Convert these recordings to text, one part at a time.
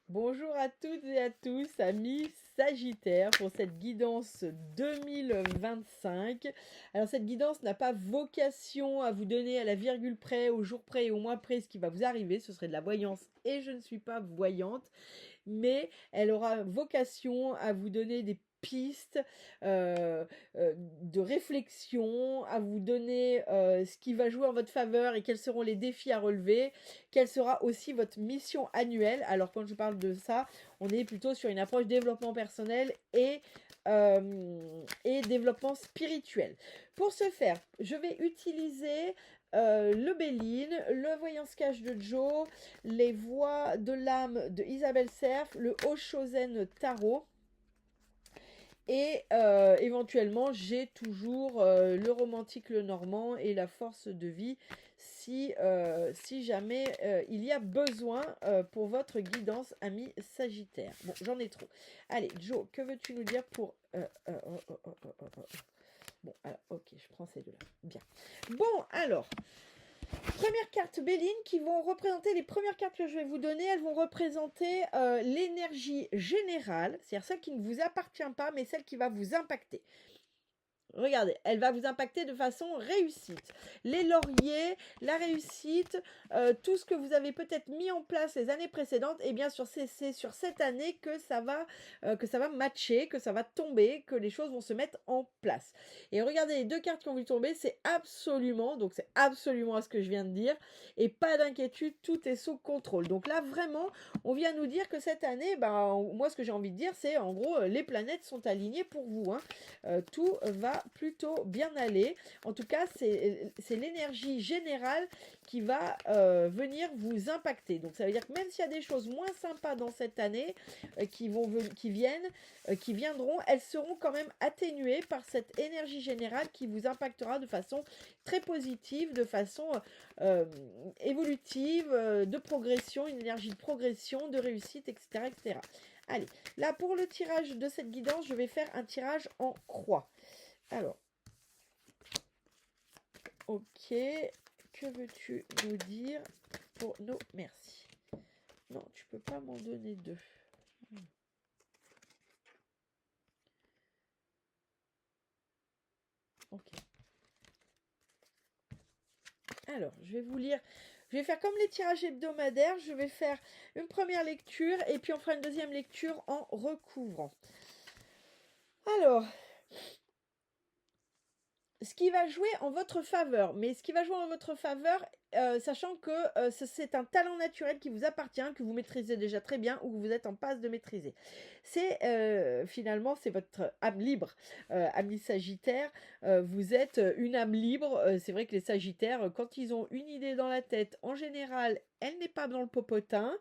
Bonjour à toutes et à tous, amis Sagittaires, pour cette guidance 2025. Alors cette guidance n'a pas vocation à vous donner à la virgule près, au jour près et au mois près ce qui va vous arriver, ce serait de la voyance et je ne suis pas voyante, mais elle aura vocation à vous donner des pistes de réflexion, à vous donner ce qui va jouer en votre faveur et quels seront les défis à relever, quelle sera aussi votre mission annuelle. Alors quand je parle de ça, on est plutôt sur une approche développement personnel et développement spirituel. Pour ce faire, je vais utiliser le Béline, le Voyance Cache de Joe, les Voix de l'âme de Isabelle Serf, le Oshozen Tarot. Et éventuellement, j'ai toujours le romantique, le normand et la force de vie si jamais il y a besoin pour votre guidance, ami Sagittaire. Bon, j'en ai trop. Allez, Joe, que veux-tu nous dire pour... Bon, alors, ok, je prends ces deux-là. Bien. Bon, alors, première carte Béline qui vont représenter les premières cartes que je vais vous donner. Elles vont représenter l'énergie générale, c'est-à-dire celle qui ne vous appartient pas, mais celle qui va vous impacter. Regardez, elle va vous impacter de façon réussite. Les lauriers, la réussite, tout ce que vous avez peut-être mis en place les années précédentes, et bien sûr, c'est sur cette année que ça va matcher, que ça va tomber, que les choses vont se mettre en place. Et regardez, les deux cartes qui ont vu tomber, c'est absolument à ce que je viens de dire, et pas d'inquiétude, tout est sous contrôle. Donc là, vraiment, on vient nous dire que cette année, moi, ce que j'ai envie de dire, c'est en gros, les planètes sont alignées pour vous, hein. Tout va plutôt bien aller. En tout cas, c'est l'énergie générale qui va venir vous impacter. Donc ça veut dire que même s'il y a des choses moins sympas dans cette année qui viendront, elles seront quand même atténuées par cette énergie générale qui vous impactera de façon très positive, de façon évolutive, de progression, une énergie de progression, de réussite, etc., etc. Allez, là pour le tirage de cette guidance, je vais faire un tirage en croix. Alors, ok, que veux-tu nous dire pour nos merci? Non, tu peux pas m'en donner deux. Ok. Alors, je vais vous lire. Je vais faire comme les tirages hebdomadaires. Je vais faire une première lecture et puis on fera une deuxième lecture en recouvrant. Alors, ce qui va jouer en votre faveur, mais ce qui va jouer en votre faveur, sachant que c'est un talent naturel qui vous appartient, que vous maîtrisez déjà très bien ou que vous êtes en passe de maîtriser. C'est finalement, c'est votre âme libre, ami Sagittaire. Vous êtes une âme libre. C'est vrai que les Sagittaires, quand ils ont une idée dans la tête, en général, elle n'est pas dans le popotin.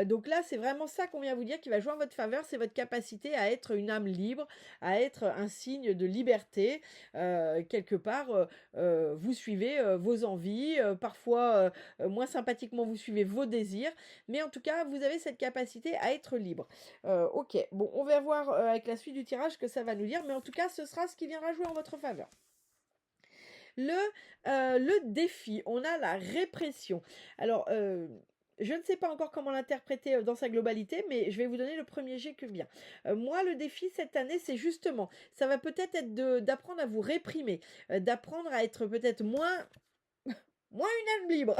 Donc là, c'est vraiment ça qu'on vient vous dire qui va jouer en votre faveur, c'est votre capacité à être une âme libre, à être un signe de liberté. Quelque part, vous suivez vos envies, parfois moins sympathiquement, vous suivez vos désirs, mais en tout cas, vous avez cette capacité à être libre. Ok, bon, on va voir avec la suite du tirage que ça va nous dire, mais en tout cas, ce sera ce qui viendra jouer en votre faveur. Le défi, on a la répression. Alors, je ne sais pas encore comment l'interpréter dans sa globalité, mais je vais vous donner le premier jet que bien. Moi, le défi cette année, c'est justement, ça va peut-être être d'apprendre à vous réprimer, d'apprendre à être peut-être moins une âme libre,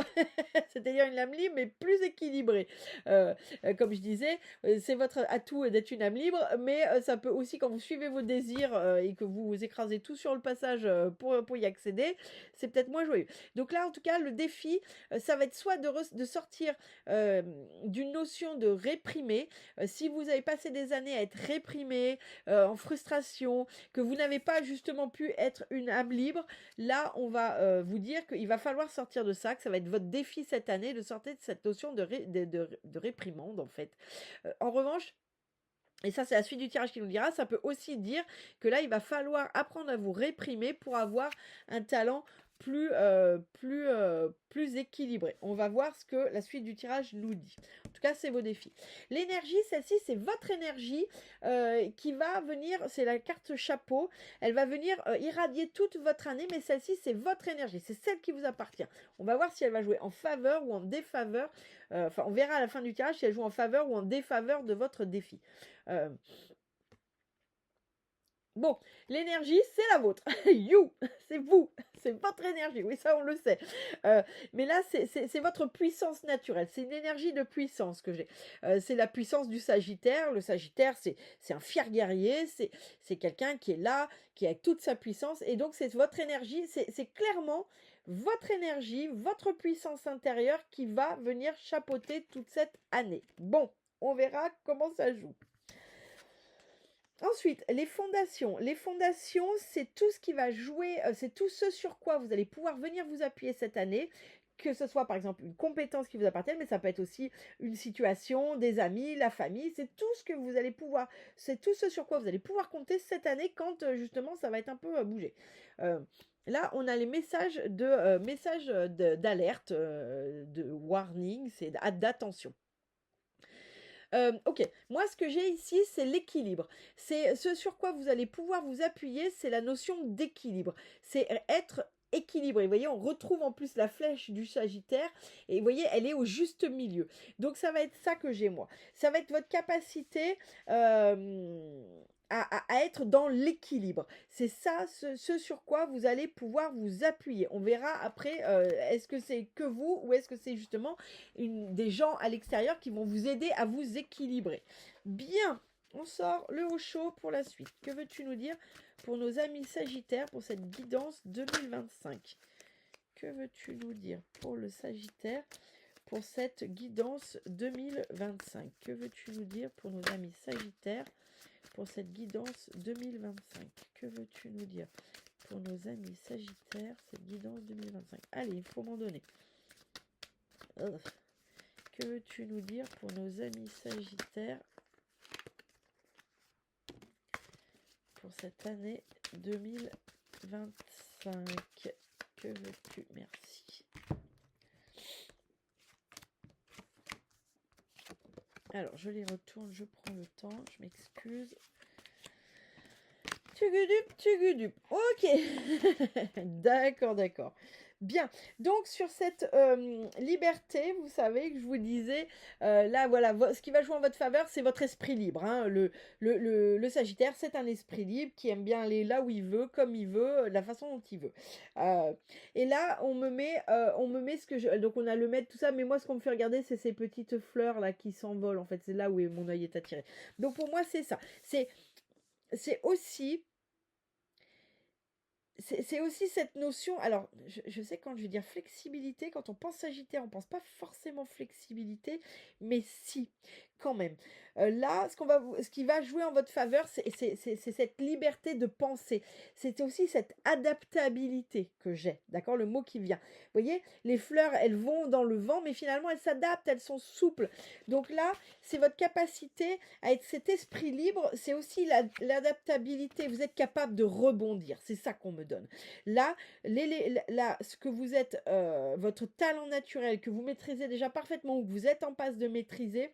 c'est-à-dire une âme libre mais plus équilibrée. Comme je disais, c'est votre atout d'être une âme libre, mais ça peut aussi, quand vous suivez vos désirs et que vous vous écrasez tout sur le passage pour y accéder, c'est peut-être moins joyeux. Donc là, en tout cas, le défi, ça va être soit de sortir d'une notion de réprimer. Si vous avez passé des années à être réprimé, en frustration, que vous n'avez pas justement pu être une âme libre, là, on va vous dire qu'il va falloir sortir de ça, que ça va être votre défi cette année de sortir de cette notion de réprimande, en fait. En revanche, et ça, c'est la suite du tirage qui nous dira, ça peut aussi dire que là, il va falloir apprendre à vous réprimer pour avoir un talent plus équilibré. On va voir ce que la suite du tirage nous dit. En tout cas, c'est vos défis. L'énergie, celle-ci, c'est votre énergie qui va venir, c'est la carte chapeau, elle va venir irradier toute votre année, mais celle-ci, c'est votre énergie, c'est celle qui vous appartient. On va voir si elle va jouer en faveur ou en défaveur. Enfin, on verra à la fin du tirage si elle joue en faveur ou en défaveur de votre défi. Bon, l'énergie, c'est la vôtre. You, c'est vous. C'est votre énergie. Oui, ça, on le sait. Mais là, c'est votre puissance naturelle. C'est une énergie de puissance que j'ai. C'est la puissance du Sagittaire. Le Sagittaire, c'est un fier guerrier. C'est quelqu'un qui est là, qui a toute sa puissance. Et donc, c'est votre énergie. C'est clairement votre énergie, votre puissance intérieure qui va venir chapeauter toute cette année. Bon, on verra comment ça joue. Ensuite, les fondations. Les fondations, c'est tout ce qui va jouer, c'est tout ce sur quoi vous allez pouvoir venir vous appuyer cette année, que ce soit par exemple une compétence qui vous appartienne, mais ça peut être aussi une situation, des amis, la famille, c'est tout ce que vous allez pouvoir, c'est tout ce sur quoi vous allez pouvoir compter cette année quand justement ça va être un peu bougé. Là, on a les messages d'alerte, de warning, c'est d'attention. Ok, moi ce que j'ai ici, c'est l'équilibre. C'est ce sur quoi vous allez pouvoir vous appuyer, c'est la notion d'équilibre. C'est être équilibré. Vous voyez, on retrouve en plus la flèche du Sagittaire et vous voyez, elle est au juste milieu. Donc ça va être ça que j'ai moi. Ça va être votre capacité à être dans l'équilibre. C'est ça, ce sur quoi vous allez pouvoir vous appuyer. On verra après, est-ce que c'est que vous ou est-ce que c'est justement des gens à l'extérieur qui vont vous aider à vous équilibrer. Bien, on sort le haut chaud pour la suite. Que veux-tu nous dire pour nos amis Sagittaires pour cette guidance 2025 ? Que veux-tu nous dire pour le Sagittaire pour cette guidance 2025 ? Que veux-tu nous dire pour nos amis Sagittaires pour cette guidance 2025 ? Que veux-tu nous dire pour nos amis Sagittaires cette guidance 2025 ? Allez, il faut m'en donner. Que veux-tu nous dire pour nos amis Sagittaires pour cette année 2025 ? Que veux-tu ? Merci. Alors, je les retourne, je prends le temps, je m'excuse. Tugudup. Ok. D'accord. Bien, donc sur cette liberté, vous savez que je vous disais, là voilà, ce qui va jouer en votre faveur, c'est votre esprit libre. Hein. Le Sagittaire, c'est un esprit libre qui aime bien aller là où il veut, comme il veut, la façon dont il veut. Et là, on me met ce que je... Donc on a le maître, tout ça, mais moi ce qu'on me fait regarder, c'est ces petites fleurs là qui s'envolent, en fait, c'est là où mon œil est attiré. Donc pour moi, c'est ça. C'est aussi... C'est aussi cette notion, alors je sais quand je vais dire flexibilité, quand on pense Sagittaire, on pense pas forcément flexibilité, mais si, quand même. Là, ce qui va jouer en votre faveur, c'est cette liberté de penser. C'est aussi cette adaptabilité que j'ai, d'accord, le mot qui vient. Vous voyez, les fleurs, elles vont dans le vent, mais finalement, elles s'adaptent, elles sont souples. Donc là, c'est votre capacité à être cet esprit libre, c'est aussi l'adaptabilité. Vous êtes capable de rebondir, c'est ça qu'on me donne. Là, ce que vous êtes, votre talent naturel, que vous maîtrisez déjà parfaitement, ou que vous êtes en passe de maîtriser,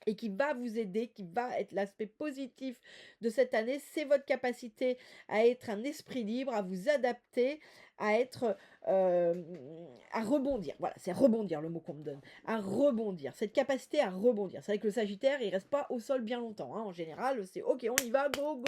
et qui va vous aider, qui va être l'aspect positif de cette année, c'est votre capacité à être un esprit libre, à vous adapter, à être, à rebondir. Voilà, c'est rebondir le mot qu'on me donne. À rebondir, cette capacité à rebondir. C'est vrai que le Sagittaire, il reste pas au sol bien longtemps. Hein. En général, c'est ok, on y va, go,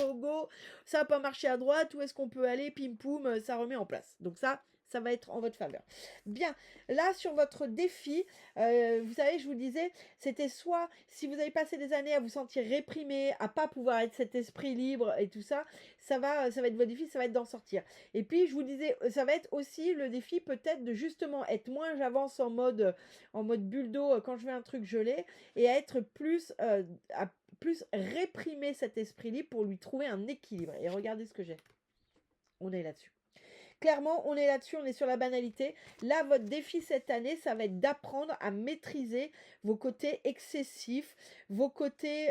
ça n'a pas marché à droite, où est-ce qu'on peut aller, pim poum, ça remet en place. Donc ça va être en votre faveur. Bien, là sur votre défi, vous savez, je vous disais, c'était soit si vous avez passé des années à vous sentir réprimé, à pas pouvoir être cet esprit libre et tout ça, ça va être votre défi, ça va être d'en sortir. Et puis je vous disais, ça va être aussi le défi peut-être de justement être moins, j'avance en mode bulle d'eau quand je veux un truc gelé, et à être plus réprimer cet esprit libre pour lui trouver un équilibre. Et regardez ce que j'ai. On est là-dessus. Clairement, on est là-dessus, on est sur la banalité. Là, votre défi cette année, ça va être d'apprendre à maîtriser vos côtés excessifs, vos côtés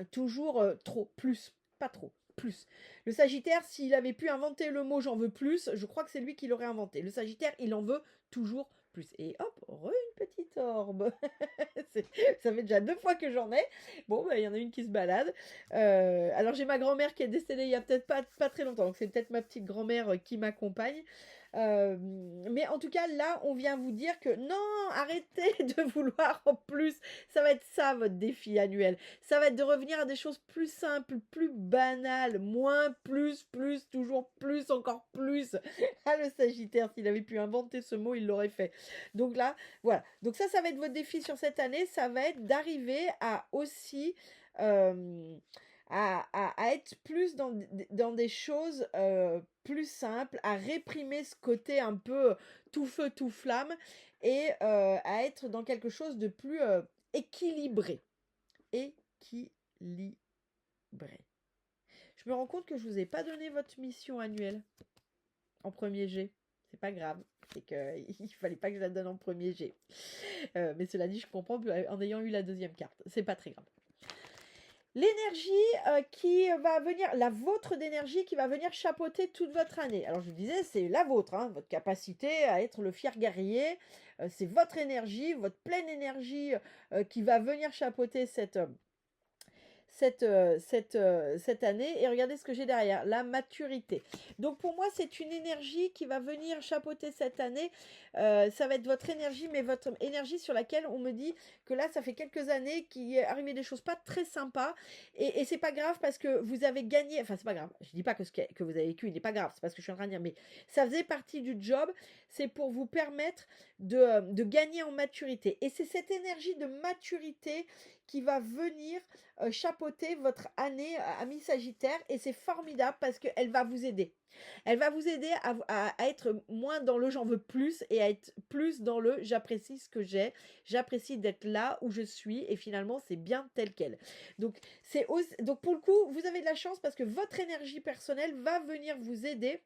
toujours trop, plus, pas trop. plus. Le Sagittaire, s'il avait pu inventer le mot j'en veux plus, je crois que c'est lui qui l'aurait inventé. Le Sagittaire, il en veut toujours plus. Et hop, une petite orbe. Ça fait déjà 2 fois que j'en ai. Bon, bah, il y en a une qui se balade. Alors, j'ai ma grand-mère qui est décédée il y a peut-être pas très longtemps. Donc, c'est peut-être ma petite grand-mère qui m'accompagne. Mais en tout cas, là, on vient vous dire que non, arrêtez de vouloir en plus. Ça va être ça, votre défi annuel. Ça va être de revenir à des choses plus simples, plus banales, moins, plus, toujours plus, encore plus. Ah, le Sagittaire, s'il avait pu inventer ce mot, il l'aurait fait. Donc là, voilà. Donc ça va être votre défi sur cette année. Ça va être d'arriver à aussi... à être plus dans des choses plus simples, à réprimer ce côté un peu tout feu, tout flamme, et à être dans quelque chose de plus équilibré. Équilibré. Je me rends compte que je ne vous ai pas donné votre mission annuelle en premier jet. C'est pas grave, c'est qu'il fallait pas que je la donne en premier jet. Mais cela dit, je comprends en ayant eu la deuxième carte. C'est pas très grave. L'énergie qui va venir, la vôtre d'énergie qui va venir chapeauter toute votre année. Alors je vous disais, c'est la vôtre, hein, votre capacité à être le fier guerrier. C'est votre énergie, votre pleine énergie qui va venir chapeauter cette année. Et regardez ce que j'ai derrière, la maturité. Donc pour moi, c'est une énergie qui va venir chapeauter cette année. Ça va être votre énergie, mais votre énergie sur laquelle on me dit que là, ça fait quelques années qu'il est arrivé des choses pas très sympas. Et c'est pas grave parce que vous avez gagné. Enfin, c'est pas grave. Je dis pas que ce que vous avez vécu, il n'est pas grave. C'est pas ce que je suis en train de dire. Mais ça faisait partie du job. C'est pour vous permettre de gagner en maturité. Et c'est cette énergie de maturité qui va venir chapeauter votre année ami Sagittaire, et c'est formidable parce qu'elle va vous aider. Elle va vous aider à être moins dans le j'en veux plus et à être plus dans le j'apprécie ce que j'ai, j'apprécie d'être là où je suis et finalement c'est bien tel quel. Donc, donc pour le coup, vous avez de la chance parce que votre énergie personnelle va venir vous aider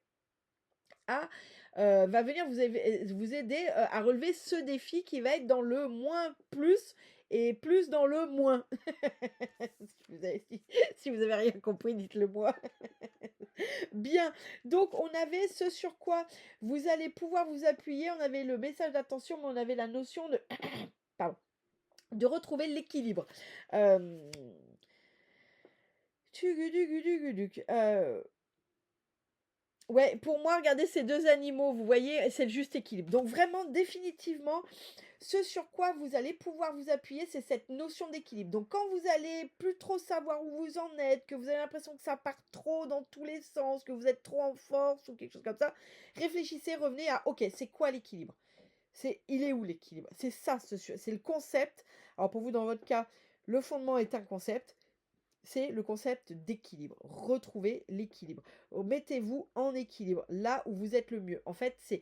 vous aider à relever ce défi qui va être dans le moins plus et plus dans le moins. Si vous avez rien compris, dites-le moi. Bien, donc on avait ce sur quoi vous allez pouvoir vous appuyer. On avait le message d'attention, mais on avait la notion de pardon, de retrouver l'équilibre. Ouais, pour moi, regardez ces deux animaux, vous voyez, c'est le juste équilibre. Donc vraiment, définitivement, ce sur quoi vous allez pouvoir vous appuyer, c'est cette notion d'équilibre. Donc quand vous allez plus trop savoir où vous en êtes, que vous avez l'impression que ça part trop dans tous les sens, que vous êtes trop en force ou quelque chose comme ça, réfléchissez, revenez à, ok, c'est quoi l'équilibre? Il est où l'équilibre? C'est ça, c'est le concept. Alors pour vous, dans votre cas, le fondement est un concept. C'est le concept d'équilibre. Retrouvez l'équilibre. Mettez-vous en équilibre, là où vous êtes le mieux. En fait, c'est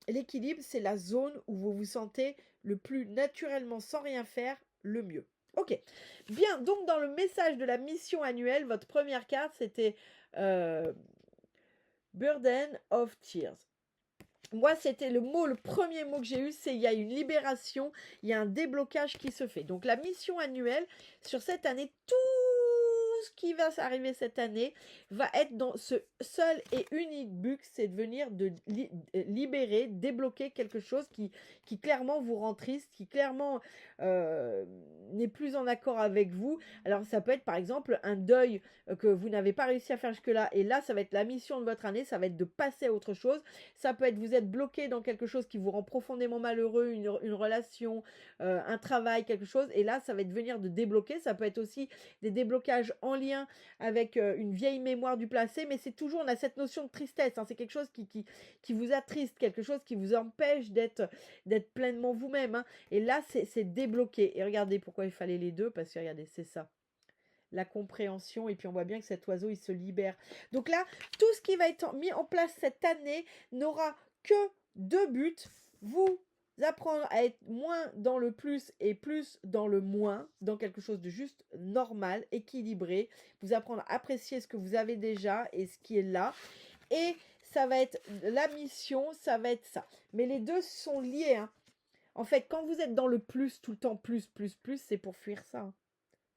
l'équilibre, c'est la zone où vous vous sentez le plus naturellement, sans rien faire, le mieux. Ok. Bien, donc dans le message de la mission annuelle, votre première carte, c'était Burden of Tears. Moi, c'était le premier mot que j'ai eu, c'est il y a une libération, il y a un déblocage qui se fait. Donc la mission annuelle, sur cette année, tout ce qui va s'arriver cette année va être dans ce seul et unique but, c'est de venir de libérer, débloquer quelque chose qui clairement vous rend triste, qui clairement n'est plus en accord avec vous. Alors ça peut être par exemple un deuil que vous n'avez pas réussi à faire jusque-là, et là ça va être la mission de votre année, ça va être de passer à autre chose. Ça peut être vous êtes bloqué dans quelque chose qui vous rend profondément malheureux, une relation, un travail, quelque chose, et là ça va être venir de débloquer. Ça peut être aussi des déblocages en lien avec une vieille mémoire du passé, mais c'est toujours, on a cette notion de tristesse, hein, c'est quelque chose qui vous attriste, quelque chose qui vous empêche d'être pleinement vous-même, hein. Et là c'est débloqué. Et regardez pourquoi il fallait les deux, parce que regardez, c'est ça, la compréhension, et puis on voit bien que cet oiseau il se libère. Donc là, tout ce qui va être mis en place cette année n'aura que deux buts: vous apprendre à être moins dans le plus et plus dans le moins, dans quelque chose de juste normal, équilibré, vous apprendre à apprécier ce que vous avez déjà et ce qui est là, et ça va être la mission, ça va être ça. Mais les deux sont liés, hein. En fait, quand vous êtes dans le plus, tout le temps plus, c'est pour fuir ça, hein.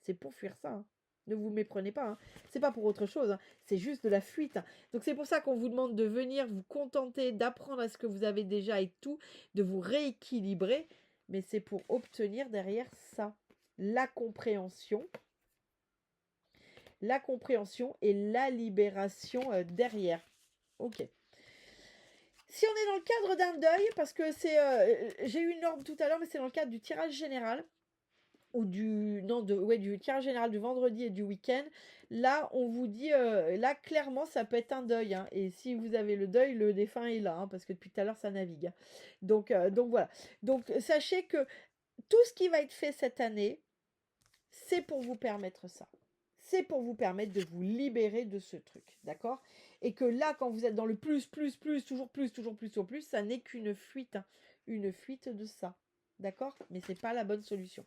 C'est pour fuir ça, hein. Ne vous méprenez pas, hein. C'est pas pour autre chose, hein. C'est juste de la fuite, hein. Donc c'est pour ça qu'on vous demande de venir vous contenter, d'apprendre à ce que vous avez déjà et tout, de vous rééquilibrer, mais c'est pour obtenir derrière ça la compréhension et la libération derrière. Ok. Si on est dans le cadre d'un deuil, parce que c'est, j'ai eu une norme tout à l'heure, mais c'est dans le cadre du tirage général ou du tirage général du vendredi et du week-end. Là, on vous dit, là clairement, ça peut être un deuil, hein. Et si vous avez le deuil, le défunt est là, hein, parce que depuis tout à l'heure, ça navigue, hein. Donc voilà. Donc sachez que tout ce qui va être fait cette année, c'est pour vous permettre ça. C'est pour vous permettre de vous libérer de ce truc, d'accord? Et que là, quand vous êtes dans le plus, toujours plus, ça n'est qu'une fuite, hein, une fuite de ça, d'accord? Mais c'est pas la bonne solution.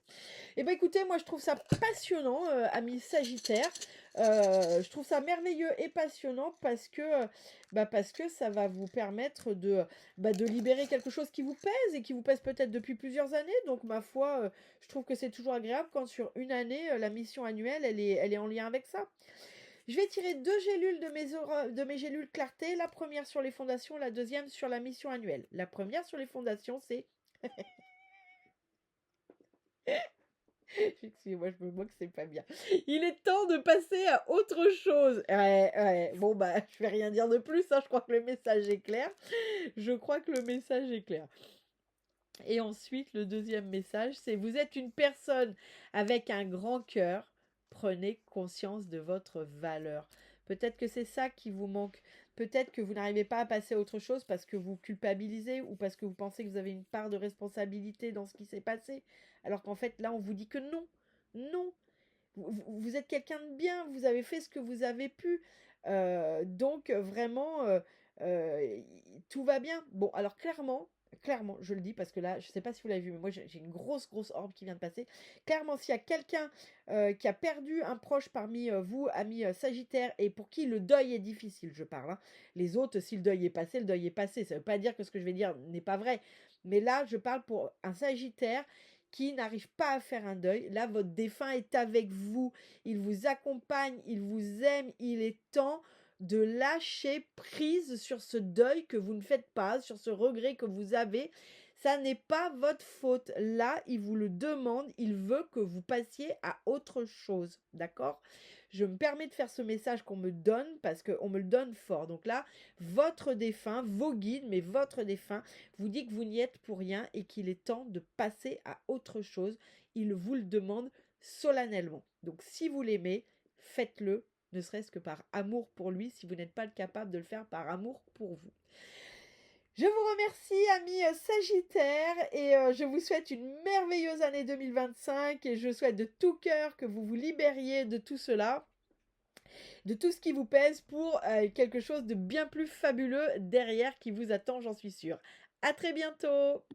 Eh bien écoutez, moi je trouve ça passionnant, amis Sagittaire. Je trouve ça merveilleux et passionnant parce que ça va vous permettre de libérer quelque chose qui vous pèse et qui vous pèse peut-être depuis plusieurs années. Donc ma foi, je trouve que c'est toujours agréable quand sur une année, la mission annuelle, elle est en lien avec ça. Je vais tirer 2 gélules de mes gélules clarté. La première sur les fondations, la deuxième sur la mission annuelle. La première sur les fondations, c'est... Excusez-moi, je me moque, c'est pas bien. Il est temps de passer à autre chose. Ouais. Bon, bah, je vais rien dire de plus, hein. Je crois que le message est clair. Et ensuite, le deuxième message, c'est: vous êtes une personne avec un grand cœur. Prenez conscience de votre valeur. Peut-être que c'est ça qui vous manque. Peut-être que vous n'arrivez pas à passer à autre chose parce que vous culpabilisez ou parce que vous pensez que vous avez une part de responsabilité dans ce qui s'est passé. Alors qu'en fait, là, on vous dit que non. Non. Vous êtes quelqu'un de bien. Vous avez fait ce que vous avez pu. Donc, vraiment, tout va bien. Bon, alors clairement, je le dis parce que là, je ne sais pas si vous l'avez vu, mais moi j'ai une grosse orbe qui vient de passer. Clairement, s'il y a quelqu'un qui a perdu un proche parmi vous, amis Sagittaires, et pour qui le deuil est difficile, je parle, hein. Les autres, si le deuil est passé, le deuil est passé. Ça ne veut pas dire que ce que je vais dire n'est pas vrai. Mais là, je parle pour un Sagittaire qui n'arrive pas à faire un deuil. Là, votre défunt est avec vous. Il vous accompagne, il vous aime. Il est temps de lâcher prise sur ce deuil que vous ne faites pas, sur ce regret que vous avez. Ça n'est pas votre faute. Là, il vous le demande, il veut que vous passiez à autre chose. D'accord? Je me permets de faire ce message qu'on me donne parce qu'on me le donne fort. Donc là, votre défunt, vos guides, mais votre défunt vous dit que vous n'y êtes pour rien et qu'il est temps de passer à autre chose. Il vous le demande solennellement. Donc si vous l'aimez, faites-le, ne serait-ce que par amour pour lui, si vous n'êtes pas capable de le faire par amour pour vous. Je vous remercie, amis Sagittaires, et je vous souhaite une merveilleuse année 2025, et je souhaite de tout cœur que vous vous libériez de tout cela, de tout ce qui vous pèse, pour quelque chose de bien plus fabuleux derrière qui vous attend, j'en suis sûre. À très bientôt!